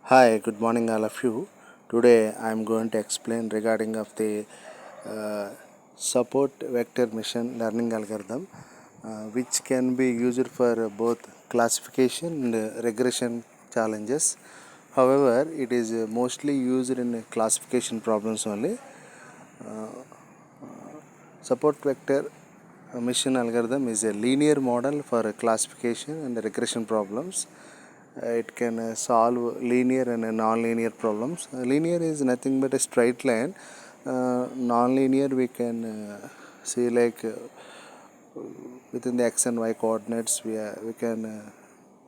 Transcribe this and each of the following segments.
Hi, good morning all of you. Today I am going to explain regarding of the uh, support vector machine learning algorithm which can be used for both classification and regression challenges. However, it is mostly used in classification problems only. Support vector mission algorithm is a linear model for classification and regression problems. It can solve linear and non-linear problems. Linear is nothing but a straight line. Non-linear we can see like within the x and y coordinates we can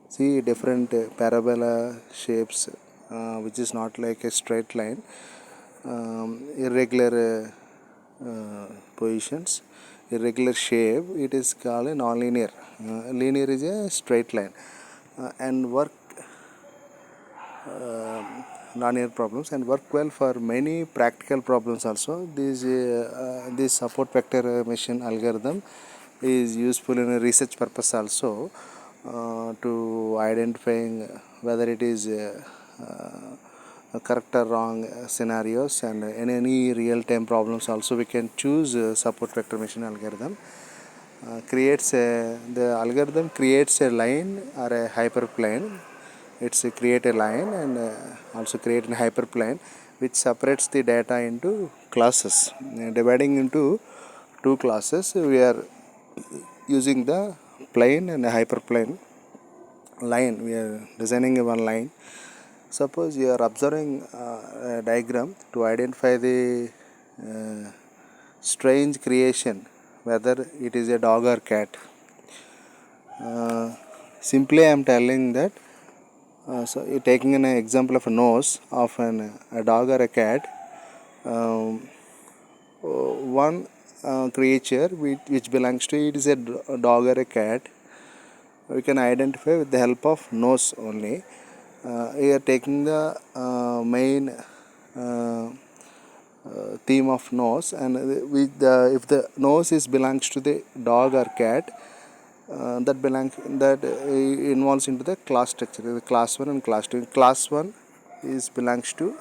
see different parabola shapes which is not like a straight line. Irregular positions, irregular shape, it is called a non-linear. Linear is a straight line. And work non-linear problems and work well for many practical problems also. This support vector machine algorithm is useful in a research purpose also, to identifying whether it is correct or wrong scenarios, and in any real-time problems also we can choose support vector machine algorithm. The algorithm creates a line or a hyperplane. It's create a line and also create a hyperplane which separates the data into classes. Dividing into two classes, we are using the plane and a hyperplane line. We are designing a one line. Suppose you are observing a diagram to identify the uh, strange creation, whether it is a dog or cat. Simply I am telling that, so you're taking an example of a nose of a dog or a cat. One creature which belongs to it is a dog or a cat. We can identify with the help of nose only. We are taking the main theme of nose, and if the nose is belongs to the dog or cat, that involves into the class structure, the class 1 and class 2. Class 1 is belongs to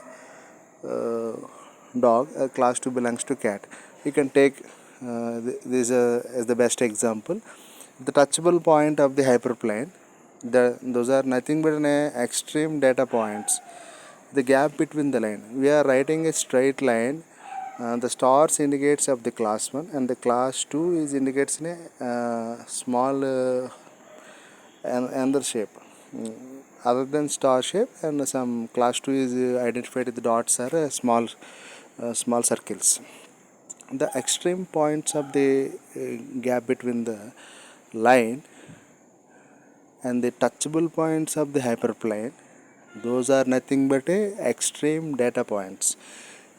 dog, class 2 belongs to cat. You can take this as the best example. The touchable point of the hyperplane, those are nothing but an extreme data points. The gap between the line, we are writing a straight line. The stars indicates of the class 1 and the class 2 is indicates in a small another shape, other than star shape, and some class 2 is identified with the dots are small circles. The extreme points of the gap between the line and the touchable points of the hyperplane, those are nothing but a extreme data points.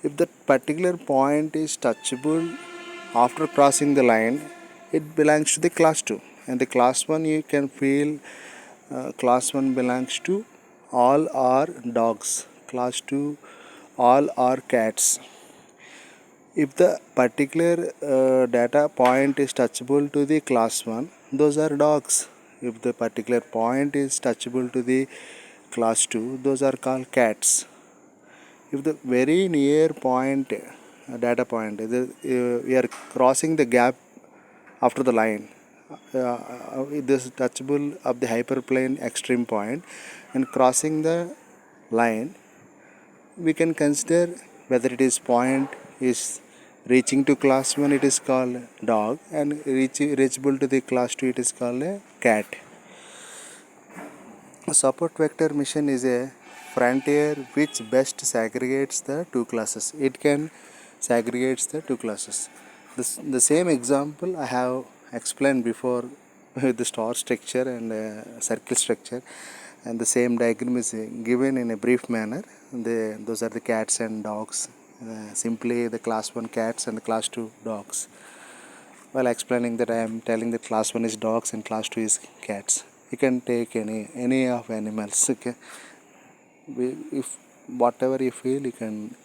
If that particular point is touchable after crossing the line, it belongs to the class 2, and the class 1 you can feel, class 1 belongs to all are dogs, class 2 all are cats. If the particular data point is touchable to the class 1, those are dogs. If the particular point is touchable to the class 2, those are called cats. If the very near point, we are crossing the gap after the line, this is touchable of the hyperplane extreme point, and crossing the line, we can consider whether it is point is reaching to class 1, it is called dog, and reachable to the class 2, it is called a cat. Support vector mission is a frontier which best segregates the two classes. It can segregates the two classes. The same example I have explained before with the star structure and circle structure, and the same diagram is given in a brief manner. Those are the cats and dogs. Simply the class 1 cats and the class 2 dogs. While explaining that, I am telling that class 1 is dogs and class 2 is cats. You can take any of animals. Okay, if whatever you feel, you can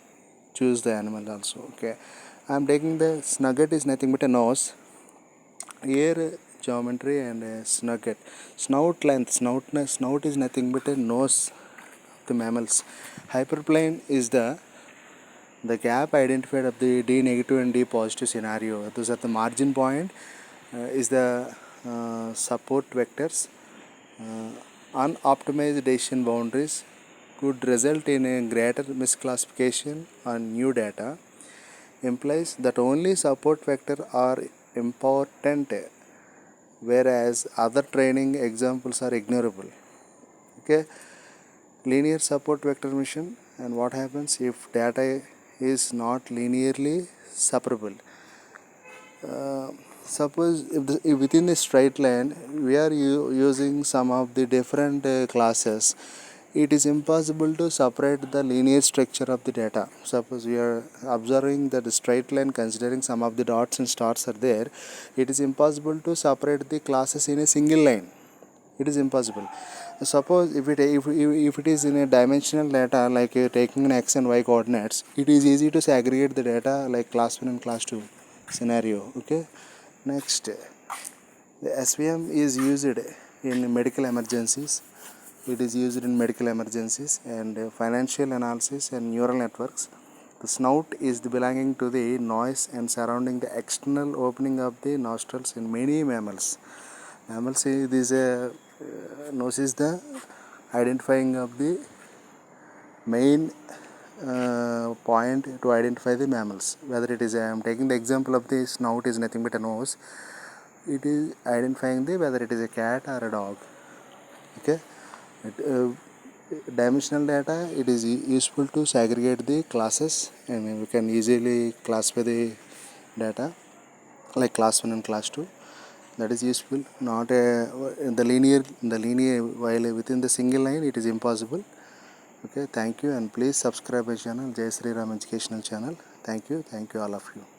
choose the animal also. Okay, I am taking the snugget is nothing but a nose, ear geometry, and a snugget. Snout length, snout is nothing but a nose the mammals. Hyperplane is the gap identified of the D negative and D positive scenario. Those are the margin point, is the support vectors. Unoptimized decision boundaries could result in a greater misclassification on new data. Implies that only support vector are important, whereas other training examples are ignorable. Okay, linear support vector mission, and what happens if data is not linearly separable? Suppose if within a straight line we are using some of the different classes, it is impossible to separate the linear structure of the data. Suppose we are observing that the straight line considering some of the dots and stars are there, it is impossible to separate the classes in a single line. It is impossible. Suppose if it is in a dimensional data, like taking an x and y coordinates, it is easy to segregate the data like class 1 and class 2 scenario. Okay, next, the SVM is used in medical emergencies. It is used in medical emergencies and financial analysis and neural networks. The snout is belonging to the noise and surrounding the external opening of the nostrils in many mammals. Mammals, this nose is the identifying of the main point to identify the mammals. Whether it is, I am taking the example of the snout is nothing but a nose. It is identifying the whether it is a cat or a dog. Okay, dimensional data, it is useful to segregate the classes, and we can easily classify the data like class 1 and class 2. That is useful. Not the linear while within the single line it is impossible. Okay, thank you, and please subscribe my channel, Jai Sri Ram Educational Channel. Thank you all of you.